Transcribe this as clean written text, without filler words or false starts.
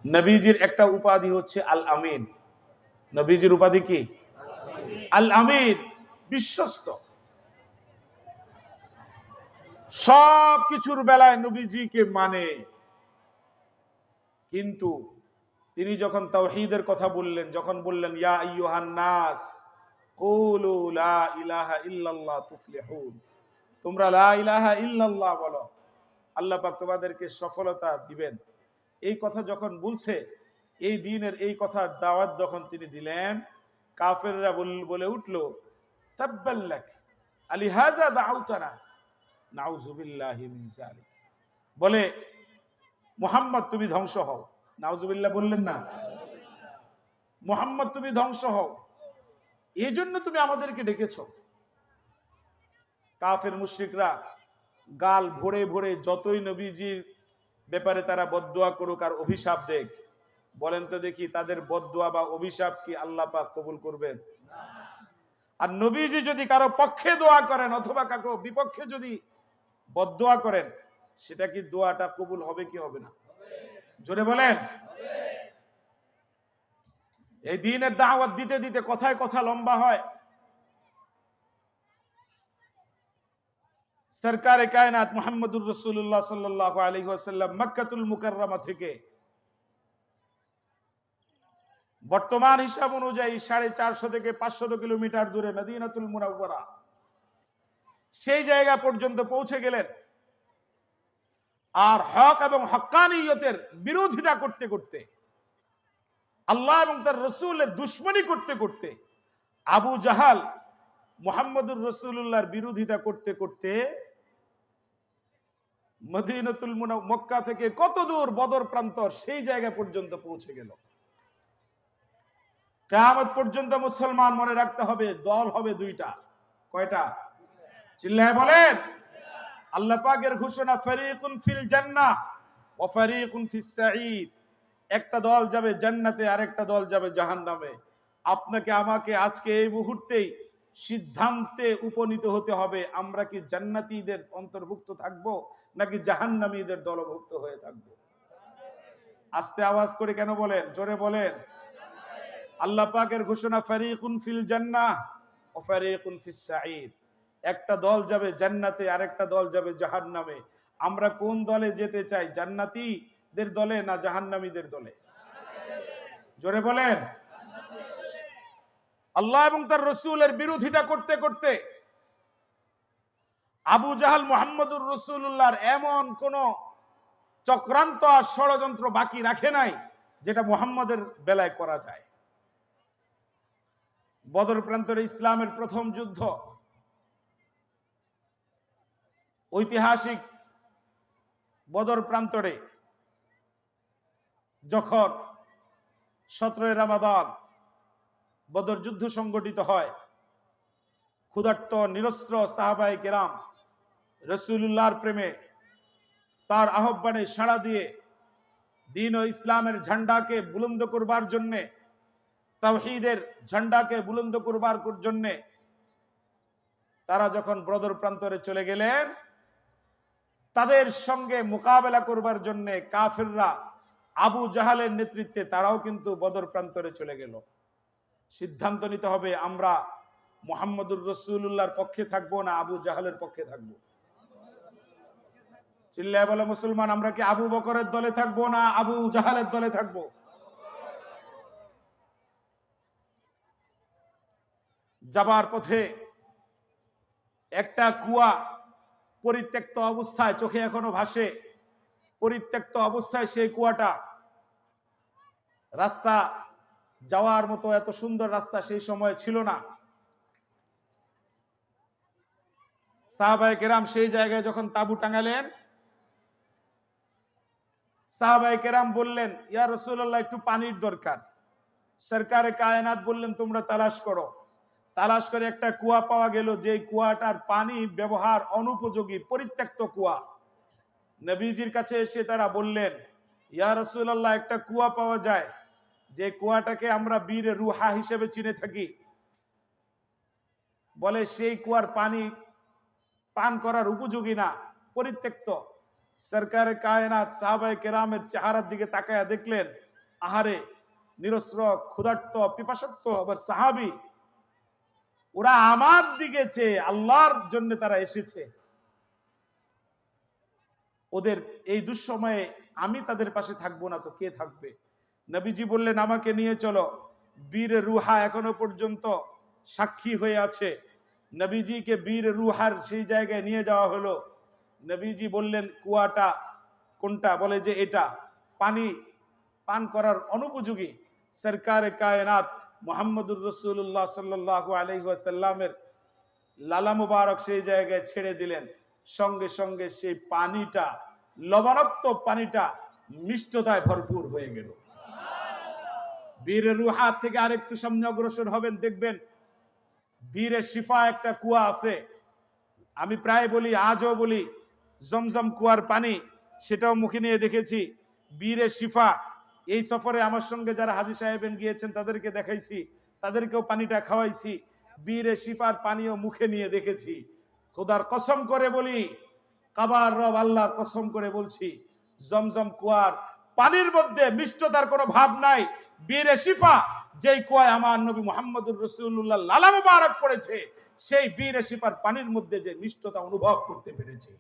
নবীজির একটা উপাধি হচ্ছে আল আমিন। নবীজির উপাধি কি? আল আমিন, বিশ্বস্ত। সব কিছুর বেলায় নবীজিকে মানে। কিন্তু তিনি যখন তাওহীদের কথা বললেন, যখন বললেন ইয়া আইয়ুহান নাস কুলু লা ইলাহা ইল্লাল্লাহ তুফলিহুন, তোমরা লা ইলাহা ইল্লাল্লাহ বলো, আল্লাহ পাক তোমাদেরকে সফলতা দিবেন। এই কথা যখন বলছে, এই দ্বীনের এই কথা দাওয়াত যখন তিনি দিলেন, কাফেররা বলে উঠলো তাব্বাল্লাক আলিহাযা দাউতানা নাউযু বিল্লাহি মিন যালিক। বলে মুহাম্মদ তুমি ধ্বংস হও। নাউযুবিল্লাহ বললেন না? মুহাম্মদ তুমি ধ্বংস হও, এই জন্য তুমি আমাদেরকে ডেকেছো। কাফের মুশরিকরা গাল ভরে ভরে যতই নবীজির ব্যাপারে তারা বদদুয়া করুক আর অভিশাপ দেখ, বলেন তো দেখি তাদের বদদুয়া বা অভিশাপ কি আল্লাহ পাক কবুল করবেন? আর নবীজি যদি কারো পক্ষে দোয়া করেন অথবা কারো বিপক্ষে যদি বদদুয়া করেন, সেটা কি দোয়াটা কবুল হবে কি হবে না? জোরে বলেন। এই দ্বীনের দাওয়াত দিতে দিতে কথায় কথা লম্বা হয়। সরকারে কায়নাত মুহাম্মদুর রাসূলুল্লাহ সাল্লাল্লাহু আলাইহি ওয়াসাল্লাম মক্কাতুল মুকাররমা থেকে বর্তমান হিসাব অনুযায়ী 450 থেকে 500 কিলোমিটার দূরে মদিনাতুল মুনাওয়ারা, সেই জায়গা পর্যন্ত পৌঁছে গেলেন। আর হক এবং হক্কানিয়তের বিরোধিতা করতে করতে, আল্লাহ এবং তার রাসূলের দুশমনী করতে করতে, আবু জাহাল মুহাম্মদুর রাসূলুল্লাহর বিরোধিতা করতে করতে মদিনাতুল মুনাওয়ারা, মক্কা থেকে কত দূর, বদর প্রান্তর, সেই জায়গা পর্যন্ত পৌঁছে গেল। কিয়ামত পর্যন্ত মুসলমান মনে রাখতে হবে, দল হবে দুইটা। কয়টা? চিল্লায় বলেন। আল্লাহ পাকের ঘোষণা, ফারিকুন ফিল জান্নাহ ওয়া ফারিকুন ফিস সাঈদ। একটা দল যাবে জান্নাতে, আরেকটা দল যাবে জাহান্নামে। আপনাকে আমাকে আজকে এই মুহূর্তেই সিদ্ধান্তে উপনীত হতে হবে, আমরা কি জান্নাতীদের অন্তর্ভুক্ত থাকব নাকি জাহান্নামীদের দলভুক্ত হয়ে থাকব? আস্তে আওয়াজ করে কেন বলেন? জোরে বলেন। আল্লাহ পাকের ঘোষণা, ফারিকুন ফিল জান্নাহ ওয়া ফারিকুন ফিস সাঈদ। একটা দল যাবে জান্নাতে, আরেকটা দল যাবে জাহান্নামে। আমরা কোন দলে যেতে চাই? জান্নাতীদের দলে না জাহান্নামীদের দলে? জোরে বলেন। আল্লাহ এবং তার রাসূলের বিরোধিতা করতে করতে আবু জাহাল মুহাম্মদুর রাসূলুল্লাহর এমন কোন চক্রান্ত আর ষড়যন্ত্র বাকি রাখে নাই যেটা মুহাম্মদের বেলায় করা যায়। বদর প্রান্তরে ইসলামের প্রথম যুদ্ধ, ঐতিহাসিক বদর প্রান্তরে যখন 17 রমাদান বদর যুদ্ধ সংগঠিত হয়, ক্ষুধার্ত নিরস্ত্র সাহাবায়ে কেরাম রাসূলুল্লাহর প্রেমে, তার আহ্বানে সাড়া দিয়ে দ্বীন ও ইসলামের ঝান্ডাকে বুলন্দ করবার জন্য, তাওহীদের ঝান্ডাকে বুলন্দ করবার জন্য তারা যখন বদর প্রান্তরে চলে গেলেন, তাদের সঙ্গে মোকাবেলা করবার জন্য কাফেররা আবু জাহালের নেতৃত্বে তারাও কিন্তু বদর প্রান্তরে চলে গেল। সিদ্ধান্ত নিতে হবে, আমরা মুহাম্মদুর রাসূলুল্লাহর পক্ষে থাকবো না আবু জাহালের পক্ষে থাকবো? চিল্লায় বলে মুসলমান, আমরা কি আবু বকরের দলে থাকবো না আবু জাহালের দলে থাকবো? যাবার পথে একটা কুয়া পরিত্যক্ত অবস্থায়, চোখে এখনো ভাসে, পরিত্যক্ত অবস্থায় সেই কুয়াটা। রাস্তা যাওয়ার মতো এত সুন্দর রাস্তা সেই সময় ছিল না। সাহাবায়ে কেরাম সেই জায়গায় যখন তাঁবু টাঙালেন, সাহাবায়ে কেরাম বললেন, ইয়া রাসূলুল্লাহ একটু পানির দরকার। সরকারে কায়নাত বললেন, তোমরা তালাশ করো। তালাশ করে একটা কুয়া পাওয়া গেল, যে কুয়াটার পানি ব্যবহার অনুপযোগী, পরিত্যক্ত কুয়া। নবীজির কাছে এসে তারা বললেন, ইয়া রাসূলুল্লাহ একটা কুয়া পাওয়া যায়, যে কুয়াটাকে আমরা বীর রুহা হিসেবে চিনে থাকি। বলে সেই কুয়ার পানি পান করার উপযোগী না, পরিত্যক্ত। সরকারে কায়নাত সাহাবায়ে কেরামের চেহারার দিকে তাকায়া দেখলেন আহারে নিরস্ত্র ক্ষুধার্ত পিপাসার্ত আবার সাহাবী, ওরা আমার দিকে চেয়ে আল্লাহর জন্য তারা এসেছে, ওদের এই দুঃসময়ে আমি তাদের পাশে থাকবো না তো কে থাকবে? নবীজি বললেন আমাকে নিয়ে চলো। বীর রুহা এখনো পর্যন্ত সাক্ষী হয়ে আছে। নবীজিকে বীর রুহার সেই জায়গায় নিয়ে যাওয়া হলো। নবীজি বললেন কুয়াটা কোনটা? বলে যে এটা পানি পান করার অনুপযোগী। সরকারে কায়নাত মুহাম্মদুর রাসূলুল্লাহ সাল্লাল্লাহু আলাইহি ওয়াসাল্লামের লালা মুবারক সেই জায়গায় ছেড়ে দিলেন। সঙ্গে সঙ্গে সেই পানিটা, লবণাক্ত পানিটা মিষ্টতায় ভরপুর হয়ে গেল। বীর রুহা থেকে আরেকটু সামনে অগ্রসর হবেন, দেখবেন বীরে শিফা একটা কুয়া আছে। আমি প্রায় বলি, আজও বলি, জমজম কুয়ার পানি সেটাও মুখে নিয়ে দেখেছি। বীরে শিফা এই সফরে আমার সঙ্গে যারা হাজী সাহেবেন গিয়েছেন তাদেরকে দেখাইছি, তাদেরকেও পানিটা খাওয়াইছি। বীরে শিফার পানিও মুখে নিয়ে দেখেছি। খোদার কসম করে বলি, কাবার রব আল্লাহর কসম করে বলছি, জমজম কুয়ার পানির মধ্যে মিষ্টতার কোনো ভাব নাই। বীরে শিফা যেই কুয়ায় আমার নবী মুহাম্মদুর রাসূলুল্লাহ লালা মুবারক পড়েছে, সেই বীরে শিফার পানির মধ্যে যে মিষ্টতা অনুভব করতে পেরেছে।